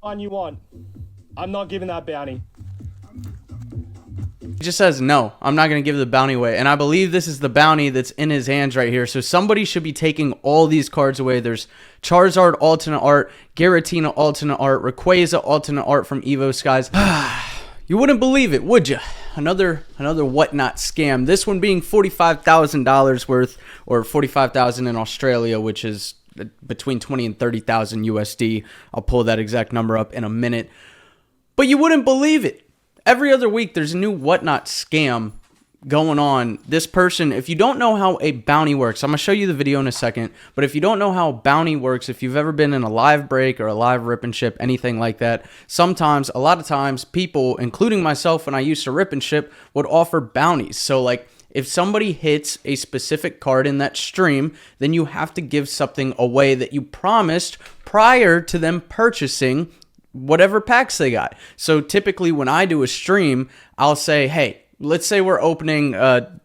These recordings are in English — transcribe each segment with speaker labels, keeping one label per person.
Speaker 1: one you want. I'm not giving that bounty.
Speaker 2: He just says, no, I'm not going to give the bounty away. And I believe this is the bounty that's in his hands right here. So somebody should be taking all these cards away. There's Charizard alternate art, Giratina alternate art, Rayquaza alternate art from Evo Skies. You wouldn't believe it, would you? Another whatnot scam. This one being $45,000 worth, or $45,000 in Australia, which is between 20 and 30,000 USD. I'll pull that exact number up in a minute. But you wouldn't believe it. Every other week, there's a new whatnot scam going on. This person, if you don't know how a bounty works, I'm going to show you the video in a second, but if you don't know how a bounty works, if you've ever been in a live break or a live rip and ship, anything like that, sometimes, a lot of times, people, including myself when I used to rip and ship, would offer bounties. So like, if somebody hits a specific card in that stream, then you have to give something away that you promised prior to them purchasing whatever packs they got. So typically when I do a stream, I'll say, hey, let's say we're opening, to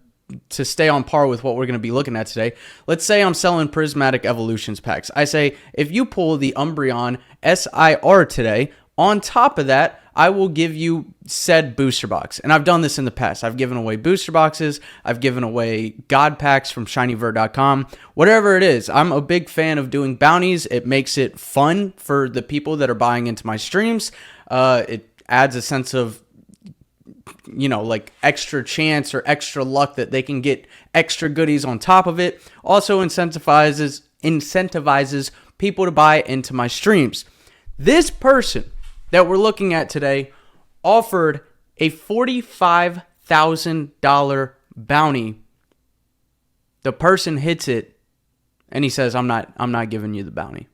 Speaker 2: stay on par with what we're going to be looking at today, let's say I'm selling Prismatic Evolutions packs. I say, if you pull the Umbreon SIR today, on top of that, I will give you said booster box. And I've done this in the past. I've given away booster boxes. I've given away God packs from shinyvert.com. Whatever it is, I'm a big fan of doing bounties. It makes it fun for the people that are buying into my streams. It adds a sense of, you know, like extra chance or extra luck that they can get extra goodies on top of it. Also incentivizes people to buy into my streams. This person that we're looking at today offered a $45,000 bounty. The person hits it and he says, I'm not giving you the bounty.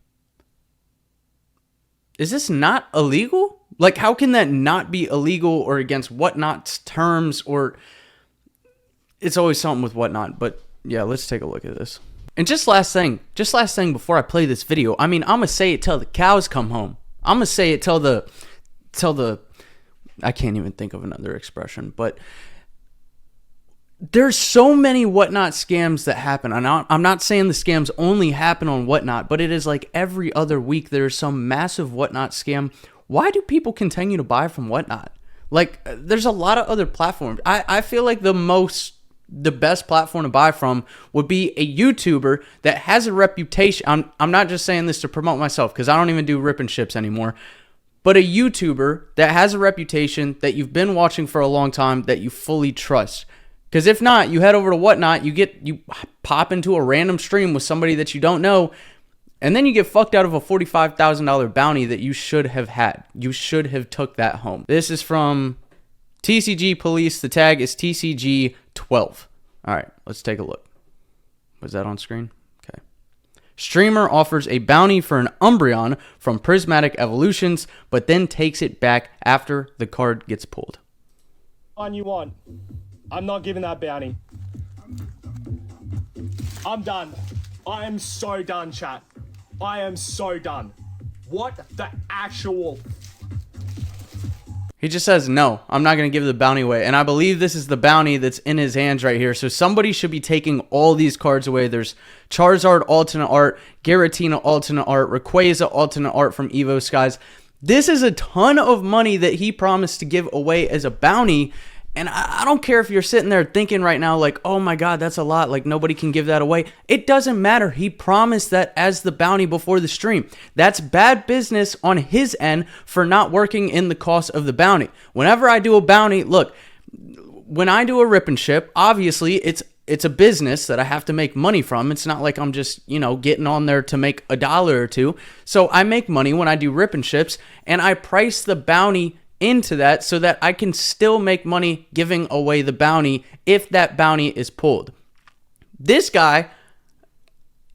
Speaker 2: Is this not illegal? Like, how can that not be illegal or against Whatnot's terms? Or it's always something with Whatnot. But yeah, let's take a look at this. And just last thing before I play this video, I mean, I'm gonna say it till the cows come home. I'm gonna say it till the I can't even think of another expression, but there's so many Whatnot scams that happen. I'm not saying the scams only happen on Whatnot, but it is like every other week there's some massive Whatnot scam. Why do people continue to buy from Whatnot? Like, there's a lot of other platforms. I feel like the best platform to buy from would be a YouTuber that has a reputation. I'm not just saying this to promote myself, because I don't even do rip and ships anymore, but a YouTuber that has a reputation that you've been watching for a long time, that you fully trust. Because if not, you head over to Whatnot, you pop into a random stream with somebody that you don't know, and then you get fucked out of a $45,000 bounty that you should have had. You should have took that home. This is from TCG Police. The tag is TCG 12. All right, let's take a look. Was that on screen? Okay. Streamer offers a bounty for an Umbreon from Prismatic Evolutions, but then takes it back after the card gets pulled.
Speaker 1: One you want. I'm not giving that bounty. I'm done. I am so done, chat. I am so done. What the actual...
Speaker 2: He just says, no, I'm not going to give the bounty away. And I believe this is the bounty that's in his hands right here. So somebody should be taking all these cards away. There's Charizard alternate art, Giratina alternate art, Rayquaza alternate art from Evo Skies. This is a ton of money that he promised to give away as a bounty. And I don't care if you're sitting there thinking right now, like, oh my God, that's a lot. Like, nobody can give that away. It doesn't matter. He promised that as the bounty before the stream. That's bad business on his end for not working in the cost of the bounty. Whenever I do a bounty, look, when I do a rip and ship, obviously it's a business that I have to make money from. It's not like I'm just, you know, getting on there to make $1 or $2. So I make money when I do rip and ships, and I price the bounty into that so that I can still make money giving away the bounty if that bounty is pulled. This guy,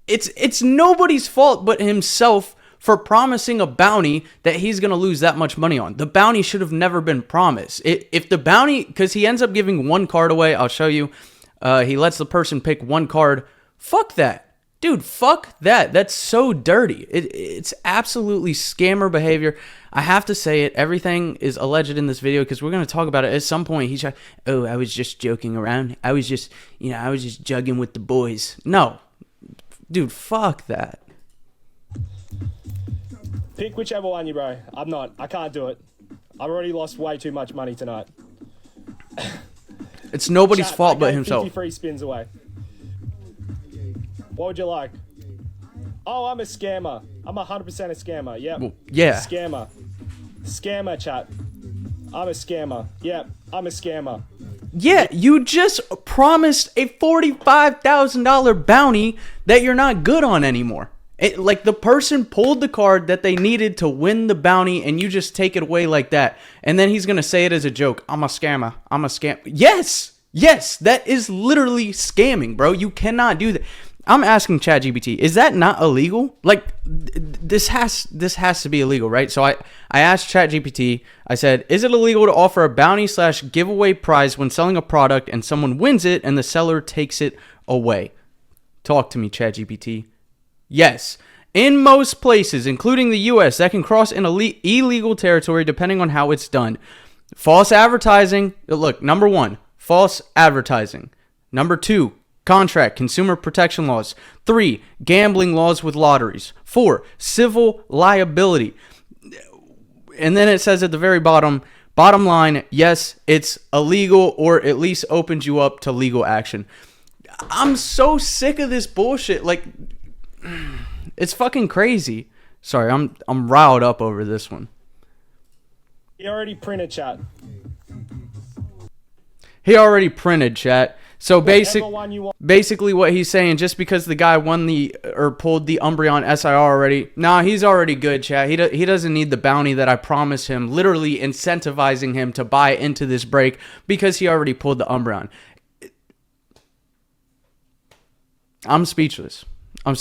Speaker 2: it's nobody's fault but himself for promising a bounty that he's going to lose that much money on. The bounty should have never been promised. If the bounty, because he ends up giving one card away, I'll show you. He lets the person pick one card. Fuck that. Dude, fuck that. That's so dirty. It's absolutely scammer behavior. I have to say it. Everything is alleged in this video because we're going to talk about it at some point. He's like, oh, I was just joking around. I was just jugging with the boys. No. Dude, fuck that.
Speaker 1: Pick whichever one you, bro. I can't do it. I've already lost way too much money tonight.
Speaker 2: It's nobody's
Speaker 1: Chat,
Speaker 2: fault
Speaker 1: I
Speaker 2: but
Speaker 1: gave
Speaker 2: himself.
Speaker 1: 50 free spins away. What would you like? Oh, I'm a scammer. I'm 100% a scammer. Yep.
Speaker 2: Well, yeah.
Speaker 1: Scammer. Scammer, chat. I'm a scammer. Yep. I'm a scammer.
Speaker 2: Yeah, you just promised a $45,000 bounty that you're not good on anymore. Like the person pulled the card that they needed to win the bounty and you just take it away like that. And then he's going to say it as a joke. I'm a scammer. I'm a scam. Yes. Yes. That is literally scamming, bro. You cannot do that. I'm asking ChatGPT, is that not illegal? Like this has to be illegal, right? So I asked ChatGPT, I said, is it illegal to offer a bounty / giveaway prize when selling a product and someone wins it and the seller takes it away? Talk to me, ChatGPT. Yes. In most places, including the US, that can cross into illegal territory depending on how it's done. False advertising. Look, number 1, false advertising. Number 2, contract, consumer protection laws. 3, gambling laws with lotteries. 4, civil liability. And then it says at the very bottom line, yes, it's illegal or at least opens you up to legal action. I'm so sick of this bullshit. Like, it's fucking crazy. Sorry, I'm riled up over this one.
Speaker 1: He already printed, chat.
Speaker 2: He already printed, chat. So
Speaker 1: want.
Speaker 2: basically what he's saying, just because the guy won or pulled the Umbreon SIR already, nah, he's already good, chat. He doesn't need the bounty that I promised him, literally incentivizing him to buy into this break because he already pulled the Umbreon. I'm speechless. All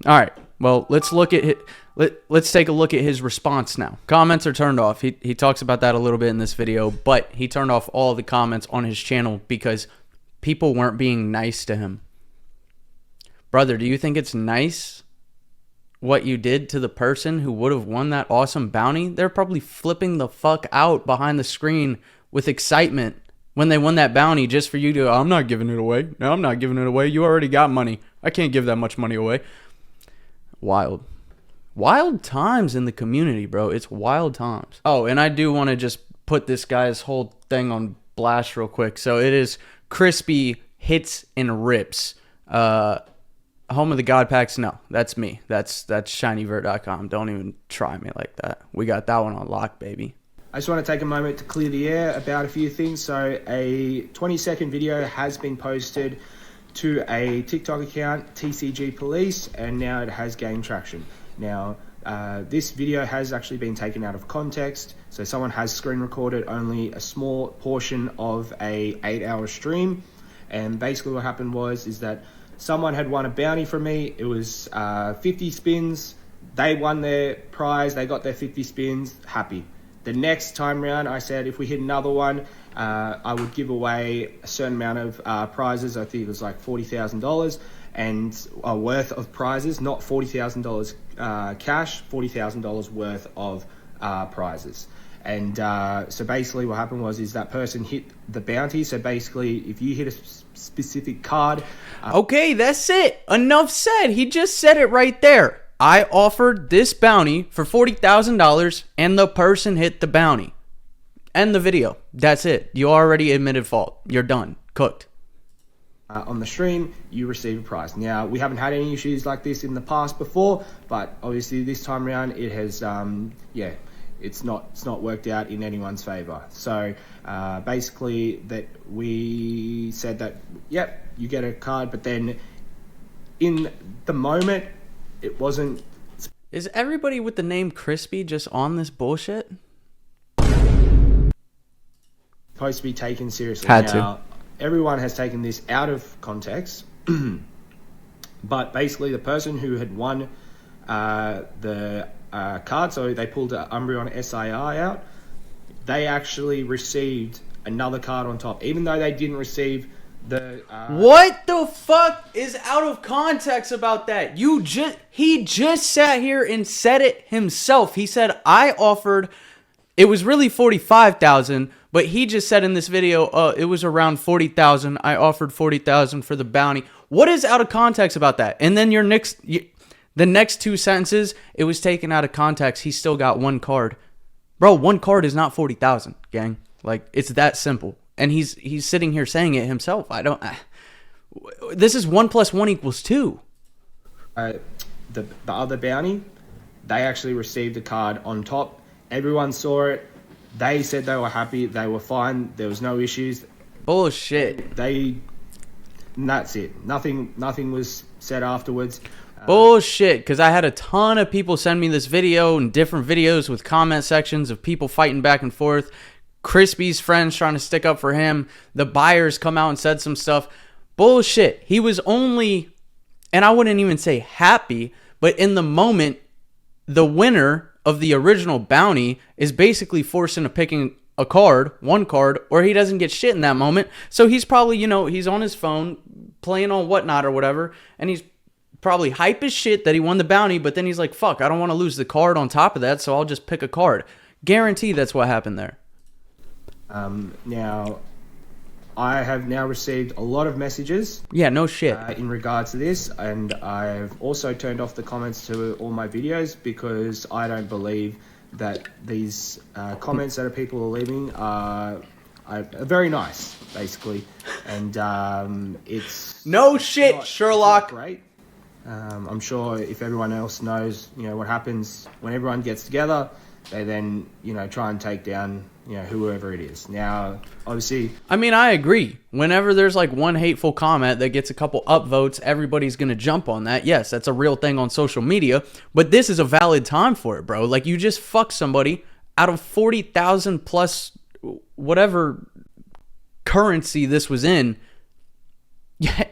Speaker 2: right. Well, let's take a look at his response now. Comments are turned off. He talks about that a little bit in this video, but he turned off all the comments on his channel because people weren't being nice to him. Brother, do you think it's nice what you did to the person who would have won that awesome bounty? They're probably flipping the fuck out behind the screen with excitement when they won that bounty just for you to, I'm not giving it away. No, I'm not giving it away. You already got money. I can't give that much money away. Wild. Wild times in the community, bro. It's wild times. Oh, and I do want to just put this guy's whole thing on blast real quick. So it is Crispy Hits and Rips. Home of the God Packs? No, that's me. That's shinyvert.com. Don't even try me like that. We got that one on lock, baby.
Speaker 3: I just want to take a moment to clear the air about a few things. So a 20-second video has been posted to a TikTok account, TCG Police, and now it has gained traction. Now, this video has actually been taken out of context. So someone has screen recorded only a small portion of a 8-hour stream. And basically what happened is that someone had won a bounty from me. It was 50 spins. They won their prize. They got their 50 spins. Happy. The next time round, I said if we hit another one, I would give away a certain amount of prizes. I think it was like $40,000 and worth of prizes, not $40,000 cash, $40,000 worth of prizes. And so basically what happened is that person hit the bounty. So basically, if you hit a specific card...
Speaker 2: okay, that's it. Enough said. He just said it right there. I offered this bounty for $40,000 and the person hit the bounty. End the video. That's it. You already admitted fault. You're done. Cooked.
Speaker 3: On the stream, you receive a prize. Now, we haven't had any issues like this in the past before, but obviously this time around it has, it's not worked out in anyone's favor. So basically that we said that, yep, you get a card, but then in the moment, it wasn't.
Speaker 2: Is everybody with the name Crispy just on this bullshit?
Speaker 3: Supposed to be taken seriously.
Speaker 2: Had
Speaker 3: now,
Speaker 2: to.
Speaker 3: Everyone has taken this out of context, but basically the person who had won the card, so they pulled an Umbreon SII out, they actually received another card on top, even though they didn't receive the...
Speaker 2: What the fuck is out of context about that? He just sat here and said it himself. He said, I offered... It was really 45,000, but he just said in this video, it was around 40,000. I offered 40,000 for the bounty. What is out of context about that? And then your next... The next two sentences, it was taken out of context. He still got one card. Bro, one card is not 40,000, gang. Like, it's that simple. And he's sitting here saying it himself. This is 1 + 1 = 2.
Speaker 3: The other bounty, they actually received a card on top. Everyone saw it. They said they were happy. They were fine. There was no issues.
Speaker 2: Bullshit.
Speaker 3: And that's it. Nothing was said afterwards.
Speaker 2: Bullshit, because I had a ton of people send me this video and different videos with comment sections of people fighting back and forth. Crispy's friends trying to stick up for him. The buyers come out and said some stuff. Bullshit. He was only, and I wouldn't even say happy, but in the moment, the winner of the original bounty is basically forced into picking a card, one card, or he doesn't get shit in that moment. So he's probably, he's on his phone playing on whatnot or whatever, and he's probably hype as shit that he won the bounty, but then he's like, fuck, I don't want to lose the card on top of that, so I'll just pick a card. Guarantee that's what happened there.
Speaker 3: Now, I have now received a lot of messages.
Speaker 2: Yeah, no shit.
Speaker 3: In regards to this, and I've also turned off the comments to all my videos because I don't believe that these comments that people are leaving are very nice, basically. And it's...
Speaker 2: No shit, Sherlock.
Speaker 3: Great. I'm sure if everyone else knows, what happens when everyone gets together, they then, try and take down, whoever it is. Now, obviously...
Speaker 2: I mean, I agree. Whenever there's like one hateful comment that gets a couple upvotes, everybody's going to jump on that. Yes, that's a real thing on social media, but this is a valid time for it, bro. Like, you just fuck somebody out of 40,000 plus whatever currency this was in.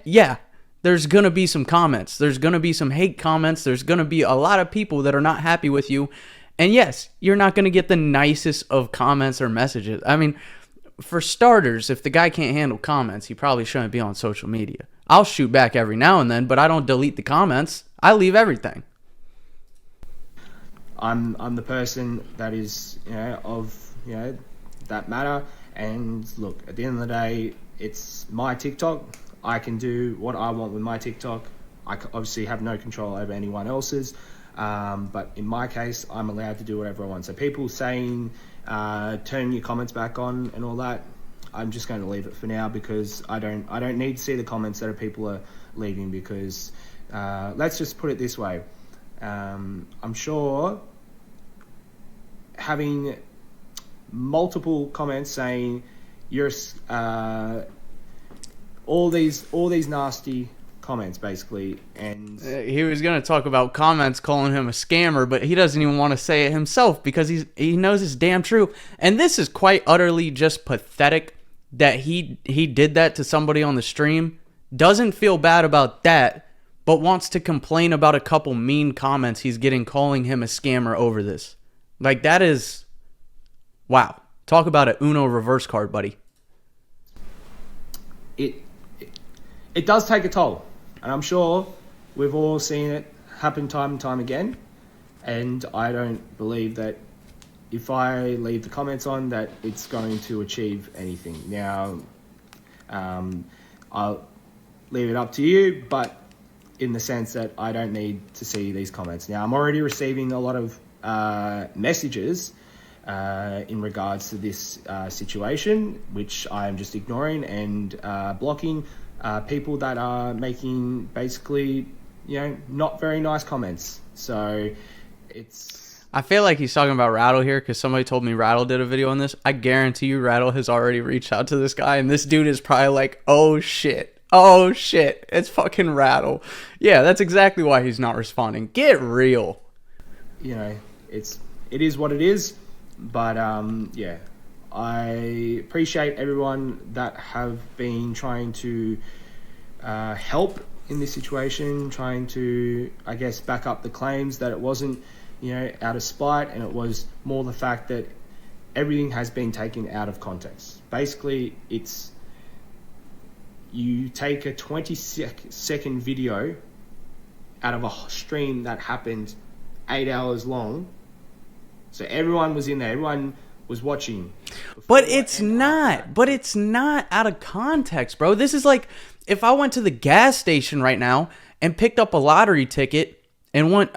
Speaker 2: Yeah. There's going to be some comments. There's going to be some hate comments. There's going to be a lot of people that are not happy with you. And yes, you're not going to get the nicest of comments or messages. I mean, for starters, if the guy can't handle comments, he probably shouldn't be on social media. I'll shoot back every now and then, but I don't delete the comments. I leave everything.
Speaker 3: I'm the person that is, that matter. And look, at the end of the day, it's my TikTok. I can do what I want with my TikTok. I obviously have no control over anyone else's. But in my case, I'm allowed to do whatever I want. So people saying, turn your comments back on and all that, I'm just going to leave it for now because I don't need to see the comments that people are leaving because, let's just put it this way. I'm sure having multiple comments saying you're, all these nasty comments basically, and
Speaker 2: he was going to talk about comments calling him a scammer, but he doesn't even want to say it himself because he knows it's damn true. And this is quite utterly just pathetic that he did that to somebody on the stream, doesn't feel bad about that, but wants to complain about a couple mean comments he's getting calling him a scammer over this. Like, that is, wow. Talk about an Uno reverse card, buddy.
Speaker 3: It does take a toll, and I'm sure we've all seen it happen time and time again, and I don't believe that if I leave the comments on that it's going to achieve anything. Now, I'll leave it up to you, but in the sense that I don't need to see these comments. Now, I'm already receiving a lot of messages in regards to this situation, which I am just ignoring and blocking. People that are making basically, not very nice comments. So it's...
Speaker 2: I feel like he's talking about Rattle here because somebody told me Rattle did a video on this. I guarantee you Rattle has already reached out to this guy, and this dude is probably like, oh shit, it's fucking Rattle. Yeah, that's exactly why he's not responding. Get real.
Speaker 3: It is what it is, but yeah. I appreciate everyone that have been trying to help in this situation, trying to, I guess, back up the claims that it wasn't, out of spite, and it was more the fact that everything has been taken out of context. Basically, it's you take a 20-second video out of a stream that happened 8 hours long. So everyone was in there. Everyone was watching.
Speaker 2: But it's not out of context, bro. This is like if I went to the gas station right now and picked up a lottery ticket And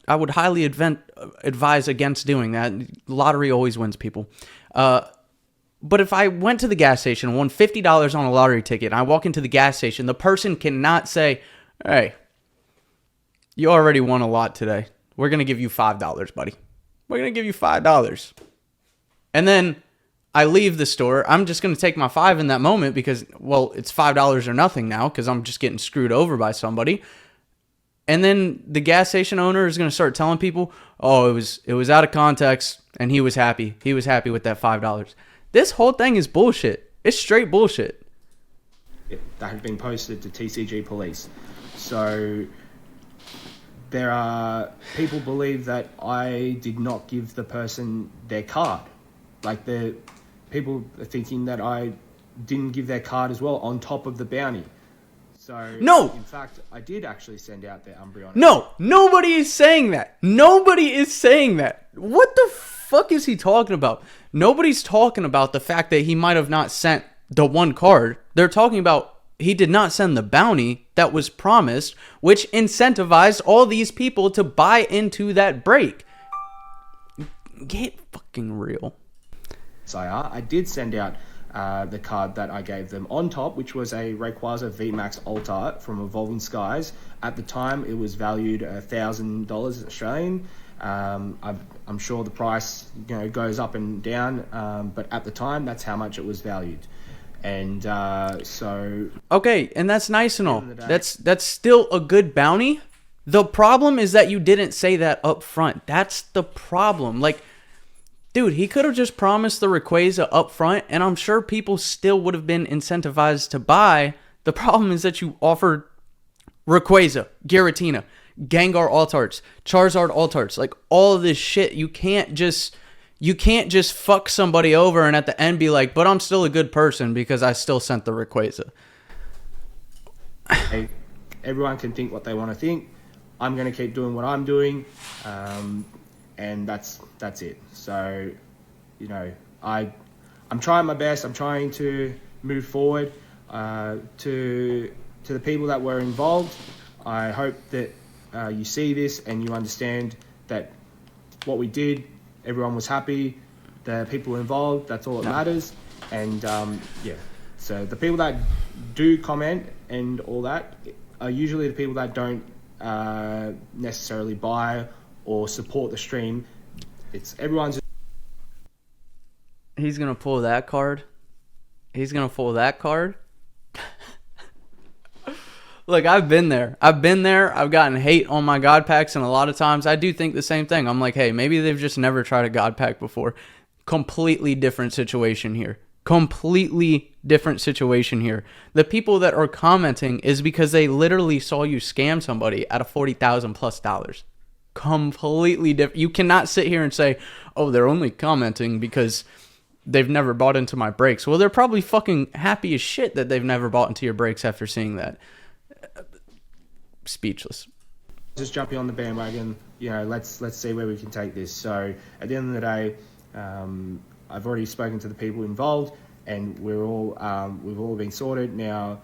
Speaker 2: I would highly advise against doing that. Lottery always wins, people. But if I went to the gas station and won $50 on a lottery ticket, and I walk into the gas station, the person cannot say, hey, you already won a lot today. We're going to give you $5, buddy. We're going to give you $5. And then I leave the store. I'm just going to take my 5 in that moment because, well, it's $5 or nothing now because I'm just getting screwed over by somebody. And then the gas station owner is going to start telling people, oh, it was out of context and he was happy. He was happy with that $5. This whole thing is bullshit. It's straight bullshit.
Speaker 3: That had been posted to TCG Police. So there are people believe that I did not give the person their card. Like the people are thinking that I didn't give their card as well on top of the bounty. So
Speaker 2: no,
Speaker 3: in fact, I did actually send out their Umbreon.
Speaker 2: No, nobody is saying that. Nobody is saying that. What the fuck is he talking about? Nobody's talking about the fact that he might have not sent the one card. They're talking about he did not send the bounty that was promised, which incentivized all these people to buy into that break. Get fucking real.
Speaker 3: I did send out the card that I gave them on top, which was a Rayquaza VMAX Alt Art from Evolving Skies. At the time, it was valued $1,000 Australian. I'm sure the price, goes up and down, but at the time, that's how much it was valued. And so
Speaker 2: okay, and that's nice and all. That's still a good bounty. The problem is that you didn't say that up front. That's the problem. Like, dude, he could have just promised the Rayquaza up front, and I'm sure people still would have been incentivized to buy. The problem is that you offered Rayquaza, Giratina, Gengar Alt-Arts, Charizard Alt-Arts, like all of this shit. You can't just fuck somebody over and at the end be like, but I'm still a good person because I still sent the Rayquaza.
Speaker 3: Hey, everyone can think what they want to think. I'm going to keep doing what I'm doing, and that's it. So, I'm trying my best. I'm trying to move forward. To the people that were involved, I hope that you see this and you understand that what we did, everyone was happy. The people involved, that's all that matters. And so the people that do comment and all that are usually the people that don't necessarily buy or support the stream. It's everyone's.
Speaker 2: He's gonna pull that card. He's gonna pull that card. Look, I've been there. I've gotten hate on my God packs, and a lot of times I do think the same thing. I'm like, hey, maybe they've just never tried a God pack before. Completely different situation here. Completely different situation here. The people that are commenting is because they literally saw you scam somebody out of $40,000+ completely different. You cannot sit here and say, oh, they're only commenting because they've never bought into my breaks. Well, they're probably fucking happy as shit that they've never bought into your breaks after seeing that. Speechless.
Speaker 3: Just jumping on the bandwagon, let's see where we can take this. So at the end of the day, I've already spoken to the people involved, and we've all been sorted. Now,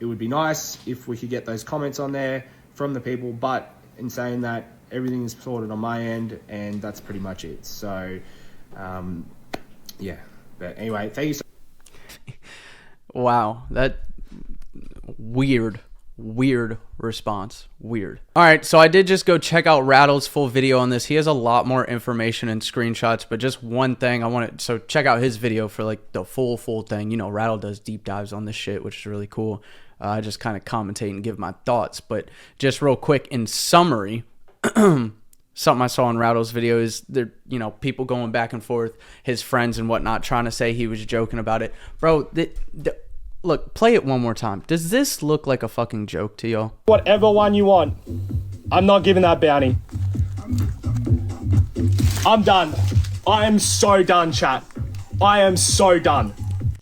Speaker 3: it would be nice if we could get those comments on there from the people, but in saying that, everything is sorted on my end, and that's pretty much it. So, but anyway, thank you so much.
Speaker 2: Wow, that weird response. Weird. All right, so I did just go check out Rattle's full video on this. He has a lot more information and screenshots, but just one thing I wanted, so check out his video for like the full thing. Rattle does deep dives on this shit, which is really cool. I just kind of commentate and give my thoughts, but just real quick in summary, something I saw in Rattle's video is there, people going back and forth, his friends and whatnot, trying to say he was joking about it. Bro, look, play it one more time. Does this look like a fucking joke to y'all?
Speaker 1: Whatever one you want. I'm not giving that bounty. I'm done. I am so done, chat. I am so done.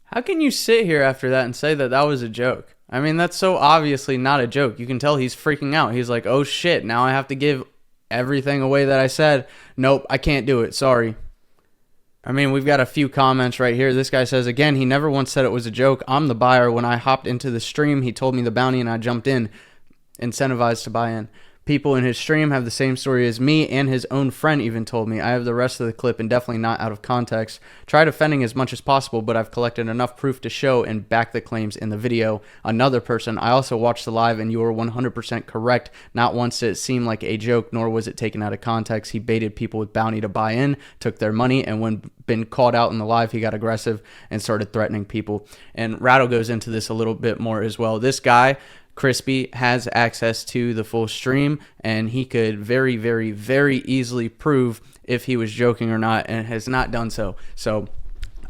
Speaker 2: How can you sit here after that and say that that was a joke? I mean, that's so obviously not a joke. You can tell he's freaking out. He's like, oh shit, now I have to give everything away that I said. Nope, I can't do it. Sorry. I mean, we've got a few comments right here. This guy says, again, he never once said it was a joke. I'm the buyer. When I hopped into the stream, he told me the bounty and I jumped in, incentivized to buy in. people in his stream have the same story as me, and his own friend even told me. I have the rest of the clip and definitely not out of context. Try defending as much as possible, but I've collected enough proof to show and back the claims in the video. Another person, I also watched the live and you were 100% correct. Not once did it seem like a joke, nor was it taken out of context. He baited people with bounty to buy in, took their money, and when been called out in the live, he got aggressive and started threatening people. And Rattle goes into this a little bit more as well. This guy, Crispy, has access to the full stream, and he could very, very, very easily prove if he was joking or not, and has not done so. So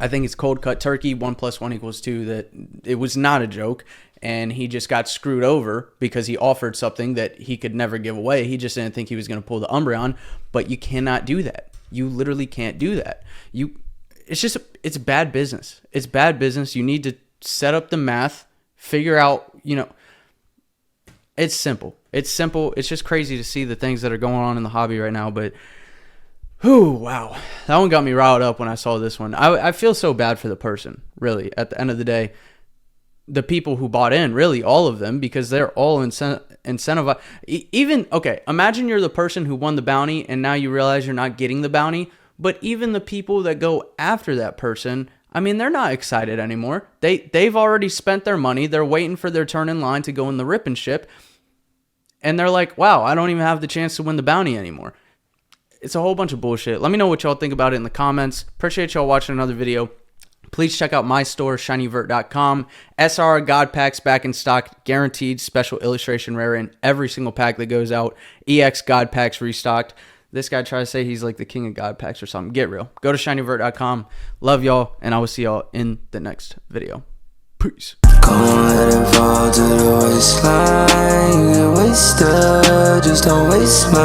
Speaker 2: I think it's cold cut turkey, 1 + 1 = 2, that it was not a joke, and he just got screwed over because he offered something that he could never give away. He just didn't think he was going to pull the Umbreon, but you cannot do that. You literally can't do that. It's bad business. It's bad business. You need to set up the math, figure out, it's simple. It's simple. It's just crazy to see the things that are going on in the hobby right now. But, wow. That one got me riled up when I saw this one. I feel so bad for the person, really, at the end of the day. The people who bought in, really, all of them, because they're all incentivized. Imagine you're the person who won the bounty and now you realize you're not getting the bounty. But even the people that go after that person, I mean, they're not excited anymore. They've already spent their money. They're waiting for their turn in line to go in the ripping ship. And they're like, wow, I don't even have the chance to win the bounty anymore. It's a whole bunch of bullshit. Let me know what y'all think about it in the comments. Appreciate y'all watching another video. Please check out my store, shinyvert.com. SR God Packs back in stock. Guaranteed special illustration rare in every single pack that goes out. EX God Packs restocked. This guy tries to say he's like the king of God Packs or something. Get real. Go to shinyvert.com. Love y'all, and I will see y'all in the next video. Peace.
Speaker 4: Go ahead and fall to the waistline. You get wasted, just don't waste my